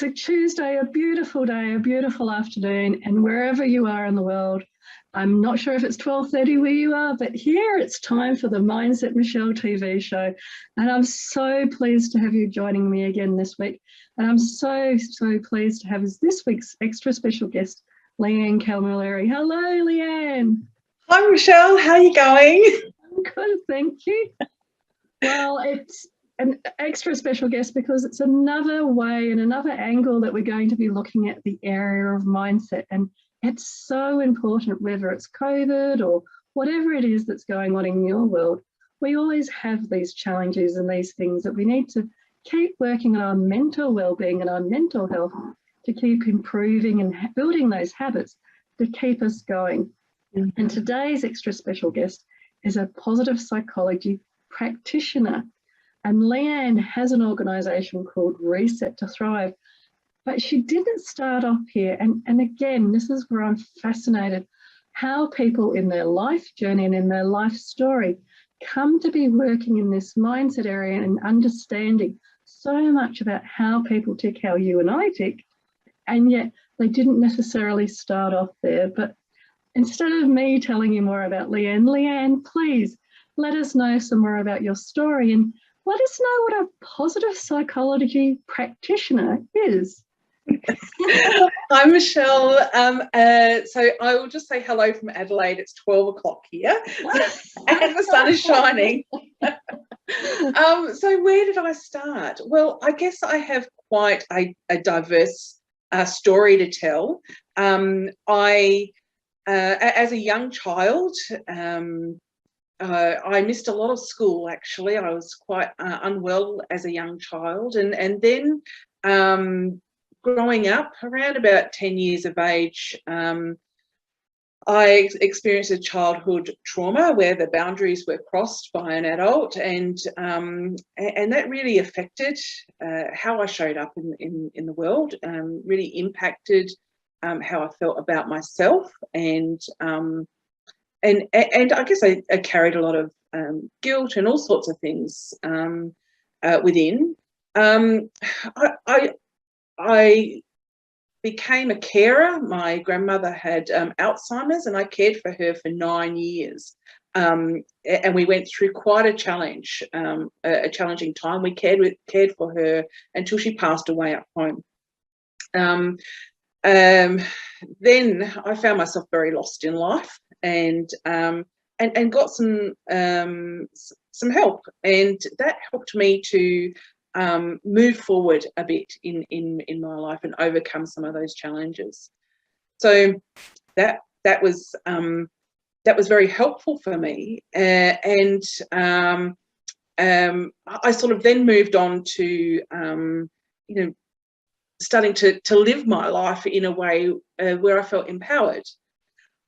a Tuesday, a beautiful day, a beautiful afternoon, and wherever you are in the world, I'm not sure if it's 12:30 where you are, but here it's time for the Mindset Michelle TV show. And I'm so pleased to have you joining me again this week. And I'm so pleased to have this week's extra special guest, Leanne Camilleri. Hello, Leanne. Hi, Michelle. How are you going? I'm good, thank you. Well, it's an extra special guest because it's another way and another angle that we're going to be looking at the area of mindset. And it's so important, whether it's COVID or whatever it is that's going on in your world. We always have these challenges and these things that we need to keep working on our mental well-being and our mental health to keep improving and building those habits to keep us going. And today's extra special guest is a positive psychology practitioner. And Leanne has an organisation called Reset to Thrive. But she didn't start off here. And again, this is where I'm fascinated how people in their life journey and in their life story come to be working in this mindset area and understanding so much about how people tick, how you and I tick. And yet they didn't necessarily start off there. But instead of me telling you more about Leanne, please let us know some more about your story and let us know what a positive psychology practitioner is. Hi, Michelle. So I will just say hello from Adelaide. It's 12 o'clock here and the sun is shining. So where did I start? Well, I guess I have quite a diverse story to tell. As a young child, I missed a lot of school, actually. I was quite unwell as a young child. And then growing up, around about 10 years of age, I experienced a childhood trauma where the boundaries were crossed by an adult, and that really affected how I showed up in the world, really impacted how I felt about myself, and I guess I carried a lot of guilt and all sorts of things within. I became a carer. My grandmother had Alzheimer's, and I cared for her for 9 years. And we went through quite a challenging time. We cared for her until she passed away at home. Then I found myself very lost in life, and got some help, and that helped me to move forward a bit in my life and overcome some of those challenges. So that was very helpful for me, and I sort of then moved on to starting to live my life in a way where I felt empowered.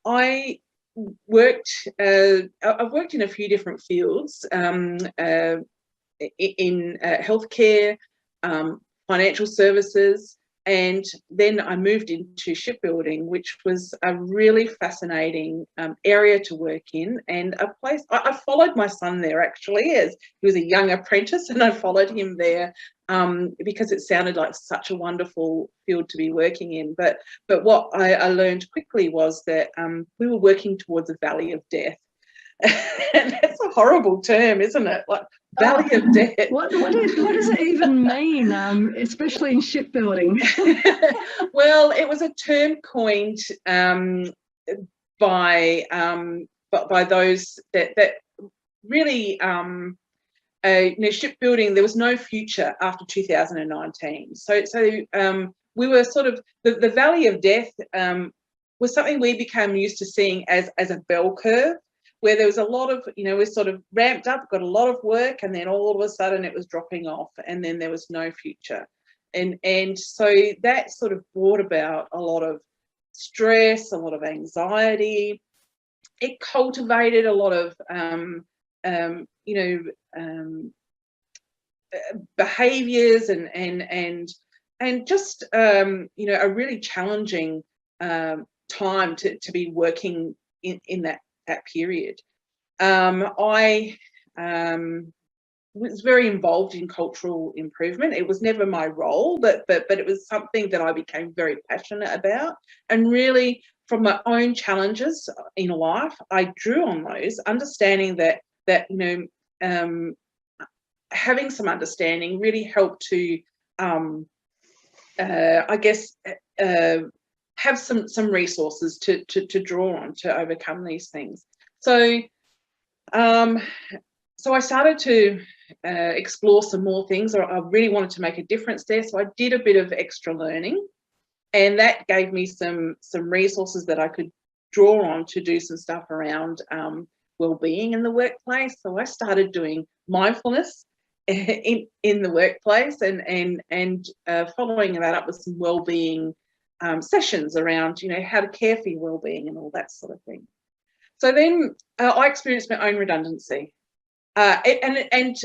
I've worked in a few different fields, in healthcare, financial services, and then I moved into shipbuilding, which was a really fascinating area to work in, and a place I followed my son there, actually, as he was a young apprentice, and I followed him there because it sounded like such a wonderful field to be working in. But what I learned quickly was that we were working towards a valley of death. And that's a horrible term, isn't it? Like, valley of death. What does it even mean, especially in shipbuilding? Well, it was a term coined by those that really shipbuilding. There was no future after 2019. So we were sort of the valley of death was something we became used to seeing as a bell curve, where there was a lot of, we sort of ramped up, got a lot of work, and then all of a sudden it was dropping off, and then there was no future. And so that sort of brought about a lot of stress, a lot of anxiety. It cultivated a lot of, behaviours and just, a really challenging time to be working in that period. I was very involved in cultural improvement. It was never my role, but it was something that I became very passionate about. And really, from my own challenges in life, I drew on those, understanding that having some understanding really helped to, I guess, have some resources to draw on to overcome these things. So I started to explore some more things. I really wanted to make a difference there. So I did a bit of extra learning, and that gave me some resources that I could draw on to do some stuff around well-being in the workplace. So I started doing mindfulness in the workplace, and following that up with some well-being sessions around, how to care for your well-being and all that sort of thing. So then I experienced my own redundancy. And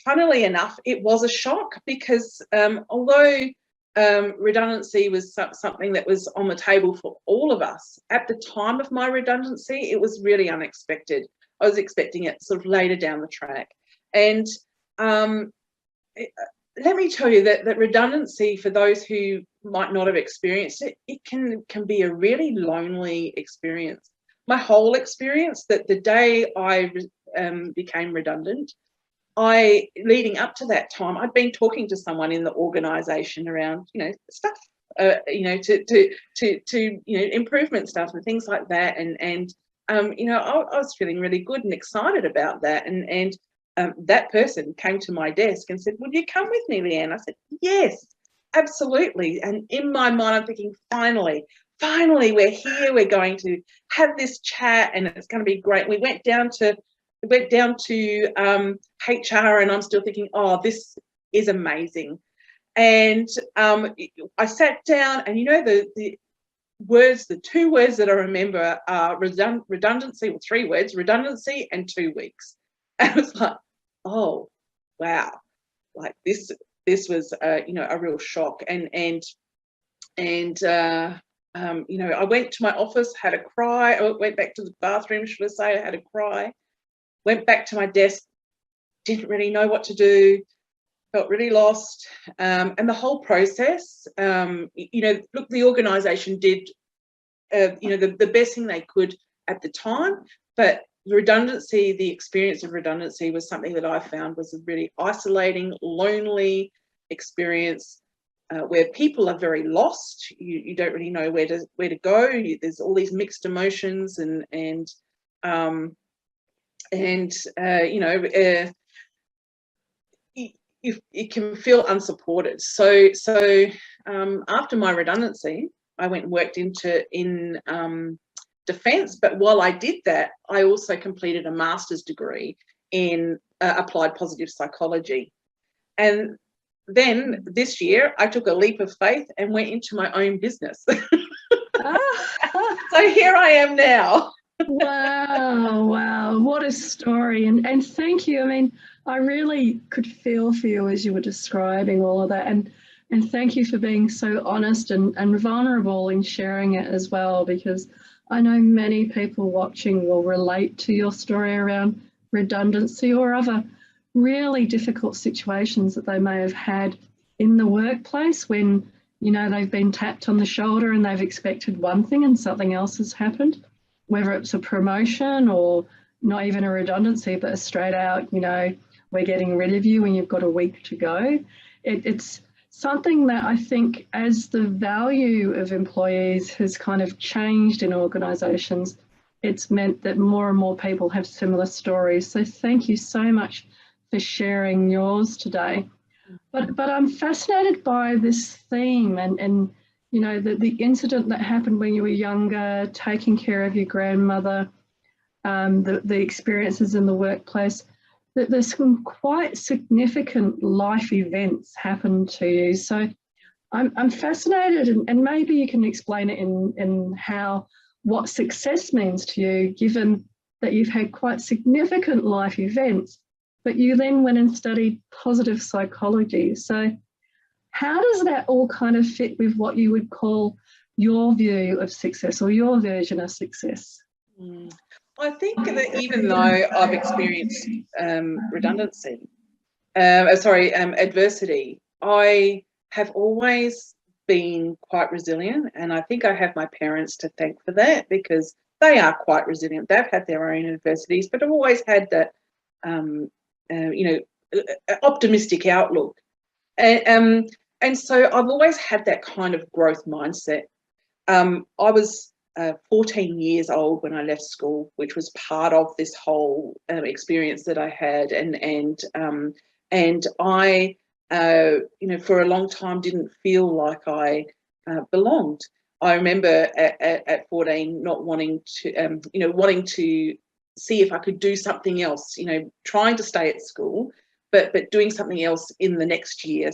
funnily enough, it was a shock, because although redundancy was something that was on the table for all of us, at the time of my redundancy, it was really unexpected. I was expecting it sort of later down the track. And let me tell you that redundancy, for those who might not have experienced it, it can be a really lonely experience. My whole experience, that the day I became redundant, leading up to that time, I'd been talking to someone in the organisation around, stuff, to improvement stuff and things like that, and I was feeling really good and excited about that, and that person came to my desk and said, "Would you come with me, Leanne?" I said, "Yes, absolutely." And in my mind, I'm thinking, finally, we're here. We're going to have this chat, and it's going to be great. We went down to HR, and I'm still thinking, oh, this is amazing. And I sat down, and the two words that I remember are redundancy, or 3 words: redundancy and 2 weeks. And I was like, oh, wow, like this was a real shock. And I went to my office, had a cry. I went back to the bathroom, should I say, I had a cry. Went back to my desk, didn't really know what to do, felt really lost. And the whole process, look, the organisation did, the best thing they could at the time, but the experience of redundancy was something that I found was a really isolating, lonely experience, where people are very lost. You don't really know where to go. There's all these mixed emotions, it can feel unsupported. So after my redundancy, I went and worked in defence. But while I did that, I also completed a master's degree in applied positive psychology. And then this year, I took a leap of faith and went into my own business. So here I am now. Wow, what a story. And thank you. I mean, I really could feel for you as you were describing all of that. And thank you for being so honest and vulnerable in sharing it as well, because I know many people watching will relate to your story around redundancy or other really difficult situations that they may have had in the workplace when, they've been tapped on the shoulder and they've expected one thing and something else has happened. Whether it's a promotion or not even a redundancy, but a straight out, we're getting rid of you and you've got a week to go. It's something that I think, as the value of employees has kind of changed in organisations, it's meant that more and more people have similar stories. So thank you so much for sharing yours today. But I'm fascinated by this theme and the incident that happened when you were younger, taking care of your grandmother, the experiences in the workplace, that there's some quite significant life events happened to you. So I'm fascinated, and maybe you can explain it in what success means to you, given that you've had quite significant life events, but you then went and studied positive psychology. So how does that all kind of fit with what you would call your view of success or your version of success? I think that even though I've experienced redundancy, adversity. I have always been quite resilient, and I think I have my parents to thank for that, because they are quite resilient. They've had their own adversities, but I've always had that, optimistic outlook. And so I've always had that kind of growth mindset. I was 14 years old when I left school, which was part of this whole experience that I had, and I, for a long time didn't feel like I belonged. I remember at 14 not wanting to, wanting to see if I could do something else, trying to stay at school, but doing something else in the next year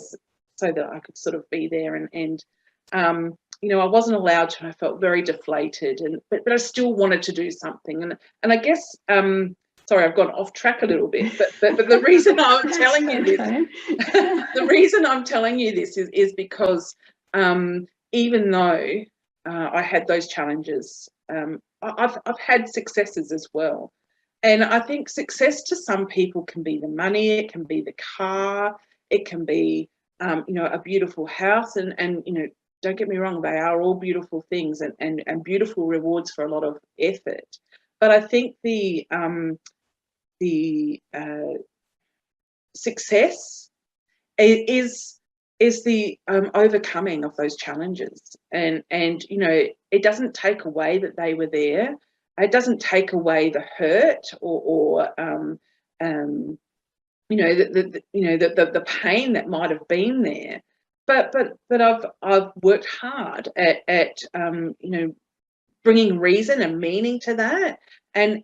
so that I could sort of be there. And I wasn't allowed to. I felt very deflated, but I still wanted to do something. And I guess, sorry, I've gone off track a little bit, but the reason I'm telling you this, the reason I'm telling you this is because even though I had those challenges, I've had successes as well. And I think success to some people can be the money, it can be the car, it can be, a beautiful house, and don't get me wrong, they are all beautiful things and beautiful rewards for a lot of effort. But I think the success is the overcoming of those challenges, and it doesn't take away that they were there. It doesn't take away the hurt or the pain that might have been there. But I've worked hard at bringing reason and meaning to that, and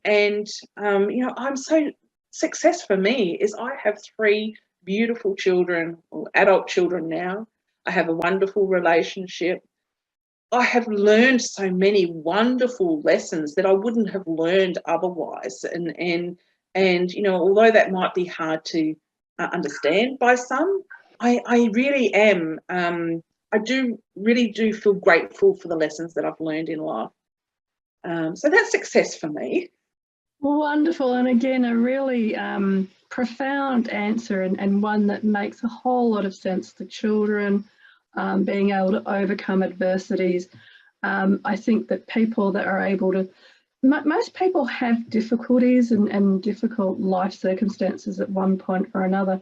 I'm so, success for me is I have 3 beautiful children, or adult children now. I have a wonderful relationship. I have learned so many wonderful lessons that I wouldn't have learned otherwise, and although that might be hard to understand by some, I really am. I really do feel grateful for the lessons that I've learned in life. So that's success for me. Wonderful, and again, a really profound answer, and one that makes a whole lot of sense. The children being able to overcome adversities. I think that people that are able to, most people have difficulties and difficult life circumstances at one point or another,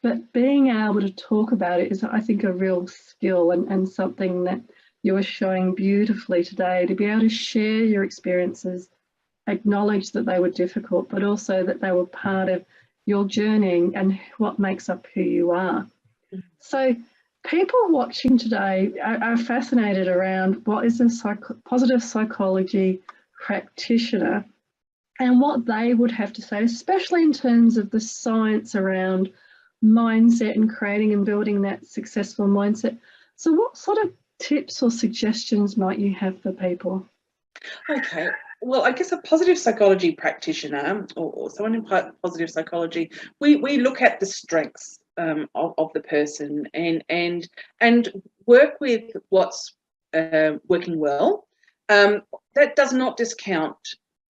but being able to talk about it is, I think, a real skill, and something that you are showing beautifully today, to be able to share your experiences, acknowledge that they were difficult, but also that they were part of your journey and what makes up who you are. So people watching today are fascinated around what is a positive psychology practitioner and what they would have to say, especially in terms of the science around mindset and creating and building that successful mindset. So what sort of tips or suggestions might you have for people? Okay. Well, I guess a positive psychology practitioner, or someone in positive psychology, we look at the strengths of the person and work with what's working well. That does not discount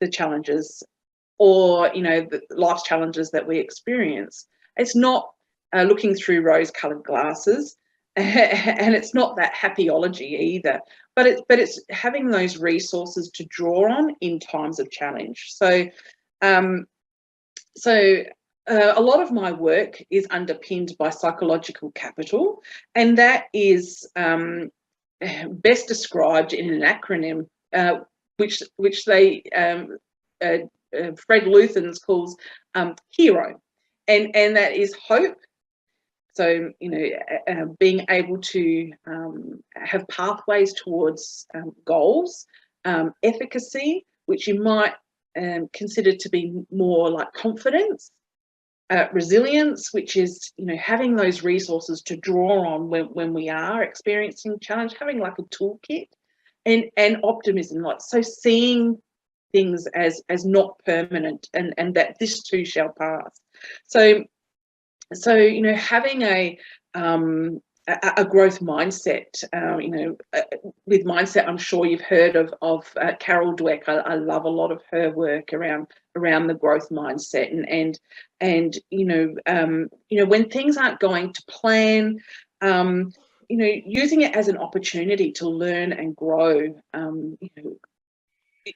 the challenges or the life's challenges that we experience. It's not looking through rose-coloured glasses, and it's not that happyology either. But it's having those resources to draw on in times of challenge. So a lot of my work is underpinned by psychological capital, and that is best described in an acronym, which they Fred Luthans calls HERO, and that is hope. So, being able to have pathways towards goals, efficacy, which you might consider to be more like confidence, resilience, which is, having those resources to draw on when we are experiencing challenge, having like a toolkit, and optimism, like, so seeing things as not permanent, and that this too shall pass. So having a growth mindset. With mindset, I'm sure you've heard of Carol Dweck. I love a lot of her work around the growth mindset, and when things aren't going to plan, using it as an opportunity to learn and grow.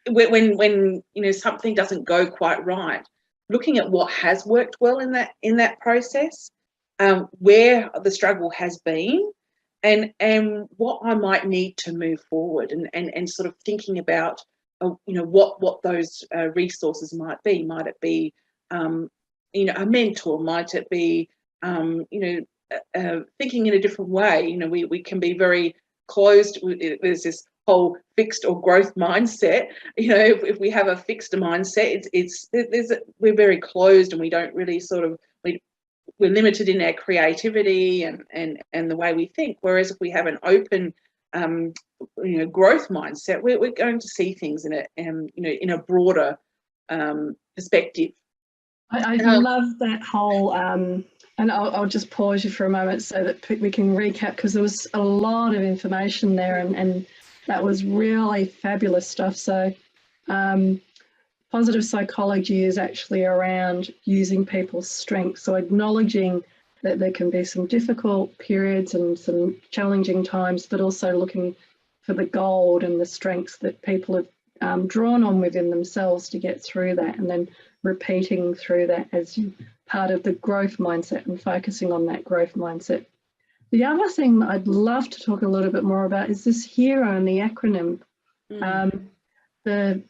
When something doesn't go quite right, looking at what has worked well in that process, where the struggle has been, and what I might need to move forward, and sort of thinking about what those resources might be. Might it be a mentor? Might it be thinking in a different way? We can be very closed. There's this whole fixed or growth mindset. If we have a fixed mindset, we're very closed, and we don't really we're limited in our creativity and the way we think. Whereas if we have an open growth mindset, we're going to see things in a broader perspective. I love that whole, and I'll just pause you for a moment so that we can recap, because there was a lot of information there, and that was really fabulous stuff. So positive psychology is actually around using people's strengths, so acknowledging that there can be some difficult periods and some challenging times, but also looking for the gold and the strengths that people have drawn on within themselves to get through that, and then repeating through that as part of the growth mindset and focusing on that growth mindset. The other thing that I'd love to talk a little bit more about is this HERO and the acronym. The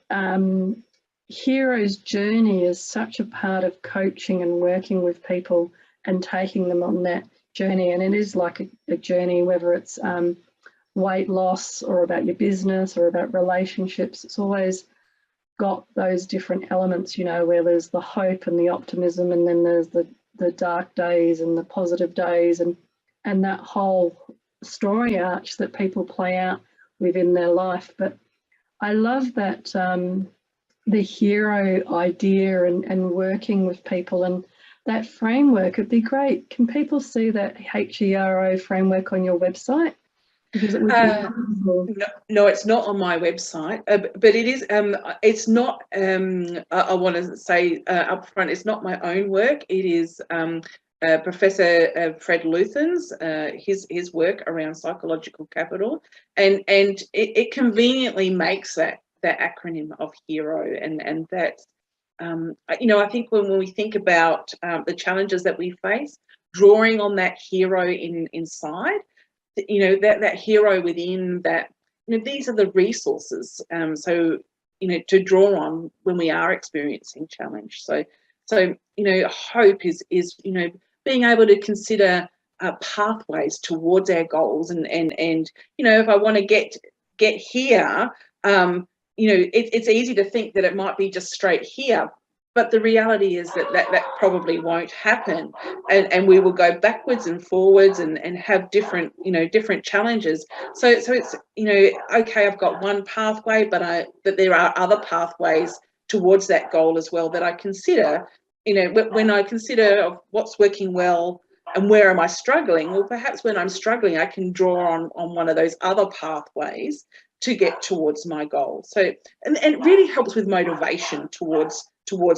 hero's journey is such a part of coaching and working with people and taking them on that journey. And it is like a journey, whether it's weight loss or about your business or about relationships. It's always got those different elements, where there's the hope and the optimism, and then there's the dark days and the positive days, and that whole story arch that people play out within their life. But I love that the hero idea and working with people and that framework. It'd be great. Can people see that HERO framework on your website? Because it would be no, it's not on my website, but it is. It's not. I want to say up front, it's not my own work. It is Professor Fred Luthen's, his work around psychological capital, and it conveniently makes that acronym of HERO, and that I think when we think about the challenges that we face, drawing on that hero inside. That hero within that, these are the resources, so to draw on when we are experiencing challenge. So hope is being able to consider pathways towards our goals, and if I want to get here, it's easy to think that it might be just straight here. But the reality is that probably won't happen, and we will go backwards and forwards and have different challenges. So it's okay, I've got one pathway, but there are other pathways towards that goal as well that I consider. When I consider what's working well and where am I struggling, well, perhaps when I'm struggling, I can draw on one of those other pathways to get towards my goal. So and it really helps with motivation towards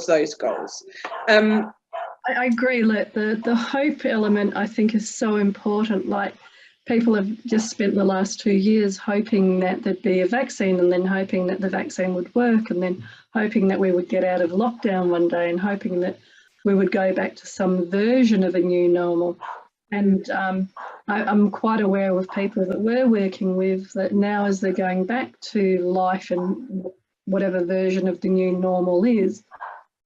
those goals. I agree. Like the hope element, I think, is so important. Like, people have just spent the last 2 years hoping that there'd be a vaccine, and then hoping that the vaccine would work, and then hoping that we would get out of lockdown one day, and hoping that we would go back to some version of a new normal. And I'm quite aware with people that we're working with that now, as they're going back to life and whatever version of the new normal is,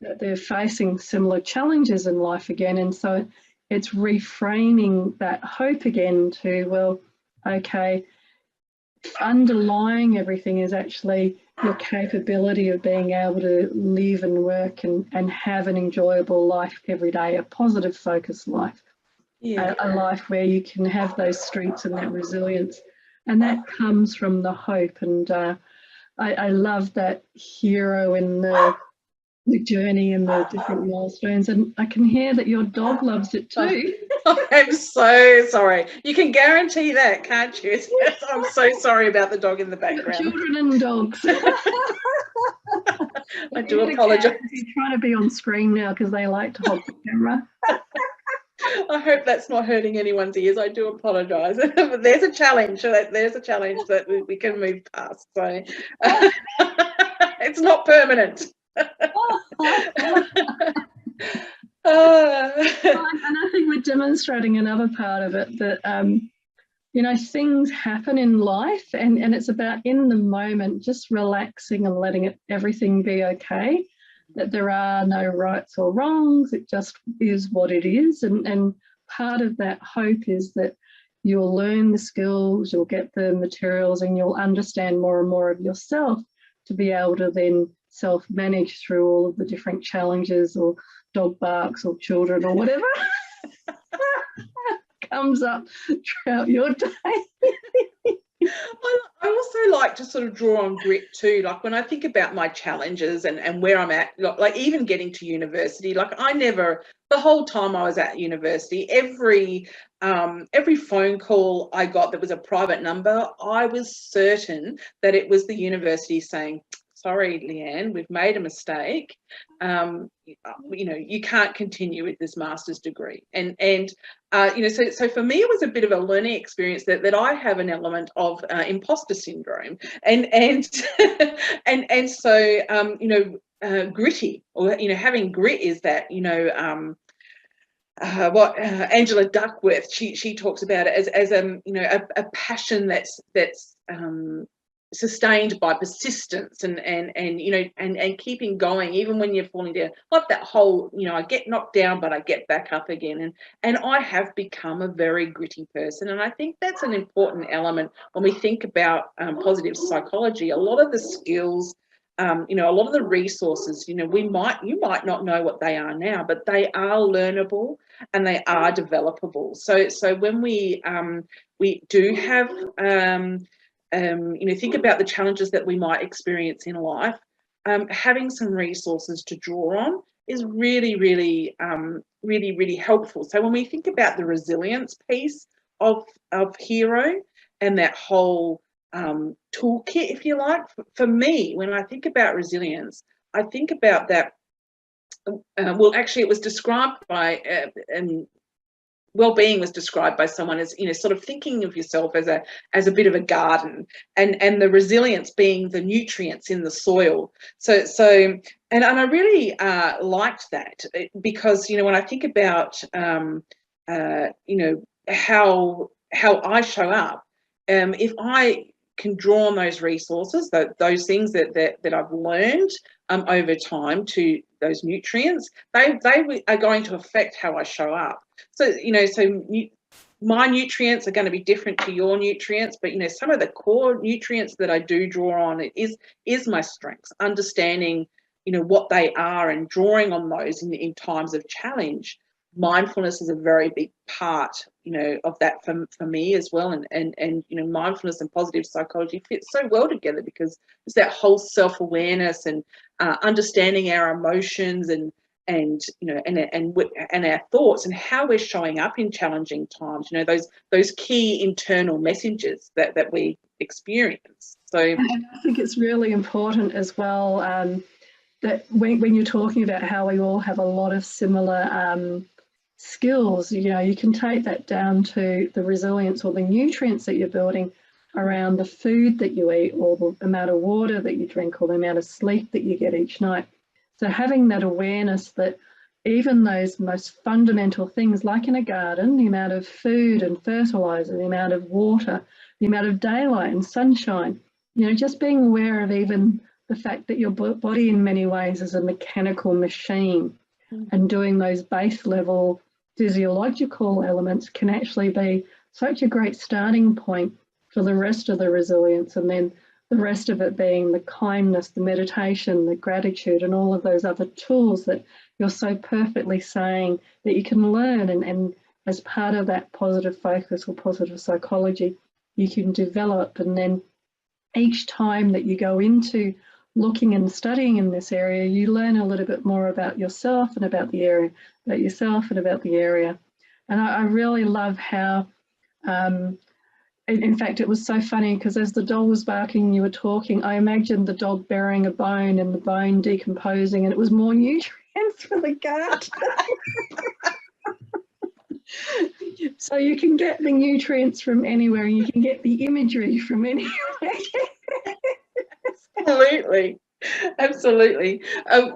that they're facing similar challenges in life again. And so it's reframing that hope again to, well, okay, underlying everything is actually your capability of being able to live and work and have an enjoyable life every day, a positive focused life. Yeah. A life where you can have those strengths and that resilience, and that comes from the hope. And I love that hero in the the journey and the different milestones. And I can hear that your dog loves it too. I'm so sorry. You can guarantee that, can't you? I'm so sorry about the dog in the background. Children and dogs. I do apologise. He's trying to be on screen now because they like to hold the camera. I hope that's not hurting anyone's ears. I do apologise. But there's a challenge. There's a challenge that we can move past. So it's not permanent. And I think we're demonstrating another part of it, that you know, things happen in life, and it's about in the moment just relaxing and letting everything be okay, that there are no rights or wrongs. It just is what it is. And part of that hope is that you'll learn the skills, you'll get the materials, and you'll understand more and more of yourself to be able to then self-manage through all of the different challenges or dog barks or children or whatever comes up throughout your day. I also like to sort of draw on grit too. Like when I think about my challenges and where I'm at, like even getting to university, like the whole time I was at university, every phone call I got that was a private number, I was certain that it was the university saying, sorry, Leanne, we've made a mistake. You know, you can't continue with this master's degree. And you know, so for me, it was a bit of a learning experience that I have an element of imposter syndrome, and so you know, gritty, or you know, having grit is that, you know, what Angela Duckworth, she talks about it as you know, a passion that's sustained by persistence and you know, and keeping going even when you're falling down, like that whole, you know, I get knocked down but I get back up again, and I have become a very gritty person. And I think that's an important element when we think about positive psychology. A lot of the skills, you know, a lot of the resources, you know, you might not know what they are now, but they are learnable and they are developable. So when we do have you know, think about the challenges that we might experience in life, having some resources to draw on is really, really, really helpful. So when we think about the resilience piece of Hero and that whole toolkit, if you like, for me, when I think about resilience, I think about that. Well, actually, it was described by well-being was described by someone as, you know, sort of thinking of yourself as a bit of a garden, and the resilience being the nutrients in the soil. So and I really liked that, because, you know, when I think about you know, how I show up, if I can draw on those resources, those things that I've learned over time, to those nutrients, they are going to affect how I show up. So, you know, my nutrients are going to be different to your nutrients, but, you know, some of the core nutrients that I do draw on is my strengths, understanding, you know, what they are and drawing on those in times of challenge. Mindfulness is a very big part, you know, of that for me as well. And you know, mindfulness and positive psychology fit so well together, because it's that whole self-awareness and understanding our emotions and you know, and our thoughts and how we're showing up in challenging times, you know, those key internal messages that we experience. So and I think it's really important as well, that when you're talking about how we all have a lot of similar skills, you know, you can take that down to the resilience or the nutrients that you're building around the food that you eat, or the amount of water that you drink, or the amount of sleep that you get each night. So having that awareness that even those most fundamental things, like in a garden, the amount of food and fertilizer, the amount of water, the amount of daylight and sunshine, you know, just being aware of even the fact that your body in many ways is a mechanical machine, and doing those base level physiological elements can actually be such a great starting point for the rest of the resilience. And then the rest of it being the kindness, the meditation, the gratitude, and all of those other tools that you're so perfectly saying that you can learn. And as part of that positive focus or positive psychology, you can develop. And then each time that you go into looking and studying in this area, you learn a little bit more about yourself and about the area, about yourself and about the area. And I really love how, in fact, it was so funny because as the dog was barking and you were talking, I imagined the dog burying a bone and the bone decomposing, and it was more nutrients for the gut. So you can get the nutrients from anywhere, and you can get the imagery from anywhere. Absolutely. Absolutely.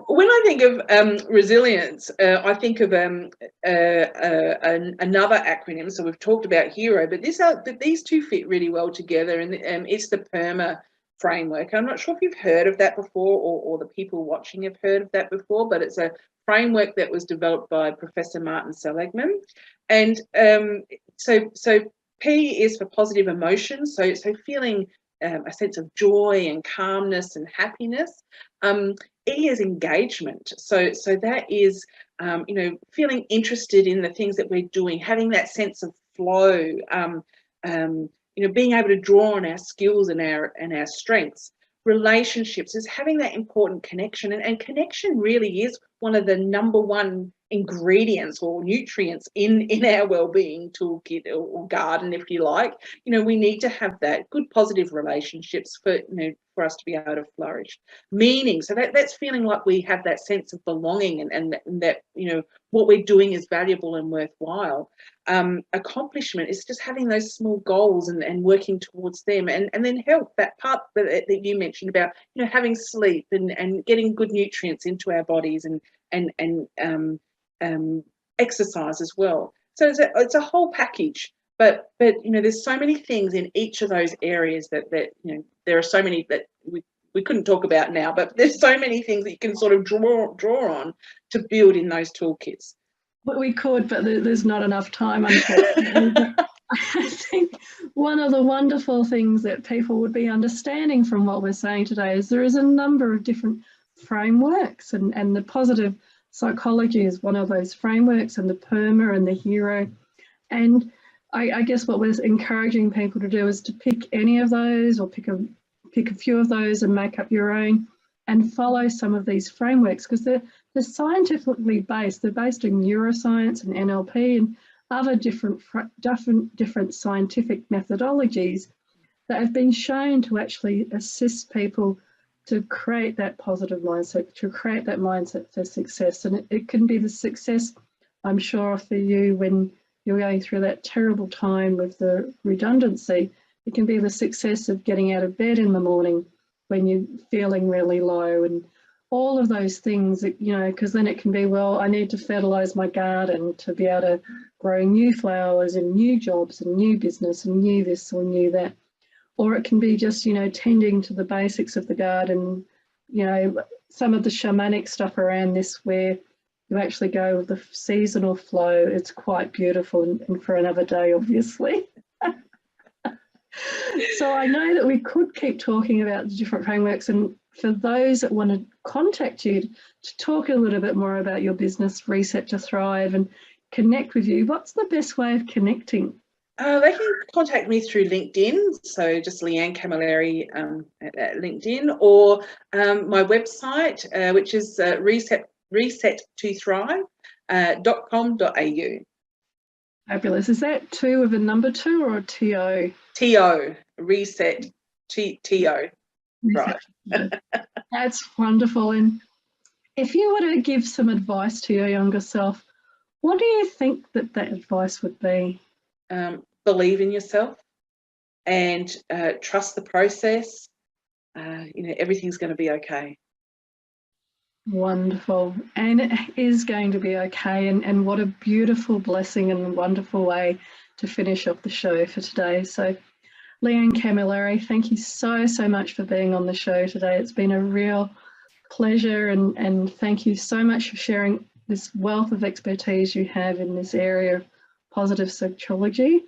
When I think of resilience, I think of another acronym. So we've talked about HERO, but these two fit really well together, and it's the PERMA framework. I'm not sure if you've heard of that before, or the people watching have heard of that before, but it's a framework that was developed by Professor Martin Seligman. And so P is for positive emotions, so feeling a sense of joy and calmness and happiness. E is engagement, so that is feeling interested in the things that we're doing, having that sense of flow, being able to draw on our skills and our strengths. Relationships is having that important connection, and connection really is one of the number one ingredients or nutrients in our well-being toolkit or garden, if you like. We need to have that good positive relationships for us to be able to flourish. Meaning, so that's feeling like we have that sense of belonging, and that what we're doing is valuable and worthwhile. Accomplishment is just having those small goals and working towards them, and then health, that part that you mentioned about having sleep and getting good nutrients into our bodies, and exercise as well. So it's a whole package, but there's so many things in each of those areas that there are so many that we couldn't talk about now, but there's so many things that you can sort of draw on to build in those toolkits. Well, we could, but there's not enough time, unfortunately. I think one of the wonderful things that people would be understanding from what we're saying today is there is a number of different frameworks, and the positive psychology is one of those frameworks, and the PERMA and the HERO. And I guess what we're encouraging people to do is to pick any of those, or pick a few of those and make up your own, and follow some of these frameworks, because they're scientifically based. They're based in neuroscience and NLP and other different scientific methodologies that have been shown to actually assist people to create that positive mindset, to create that mindset for success. And it can be the success, I'm sure, for you when you're going through that terrible time with the redundancy. It can be the success of getting out of bed in the morning when you're feeling really low, and all of those things, because then it can be, well, I need to fertilize my garden to be able to grow new flowers and new jobs and new business and new this or new that. Or it can be just, tending to the basics of the garden, some of the shamanic stuff around this where you actually go with the seasonal flow. It's quite beautiful, and for another day, obviously. So I know that we could keep talking about the different frameworks, and for those that want to contact you to talk a little bit more about your business, Reset to Thrive, and connect with you, what's the best way of connecting? They can contact me through LinkedIn, so just Leanne Camilleri at LinkedIn, or my website, which is resettothrive.com.au. Fabulous. Is that 2 with a number 2 or a TO? TO, reset, TO. Right. That's wonderful. And if you were to give some advice to your younger self, what do you think that advice would be? Believe in yourself and trust the process. Everything's going to be okay. Wonderful. And it is going to be okay. And what a beautiful blessing and wonderful way to finish off the show for today. So Leanne Camilleri, thank you so much for being on the show today. It's been a real pleasure, and thank you so much for sharing this wealth of expertise you have in this area of positive psychology.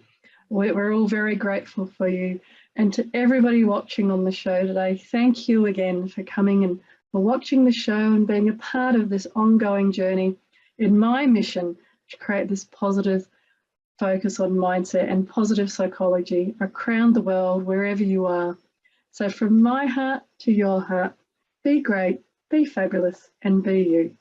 We're all very grateful for you. And to everybody watching on the show today, thank you again for coming and for watching the show and being a part of this ongoing journey in my mission to create this positive focus on mindset and positive psychology around the world, wherever you are. So from my heart to your heart, Be great, be fabulous, and be you.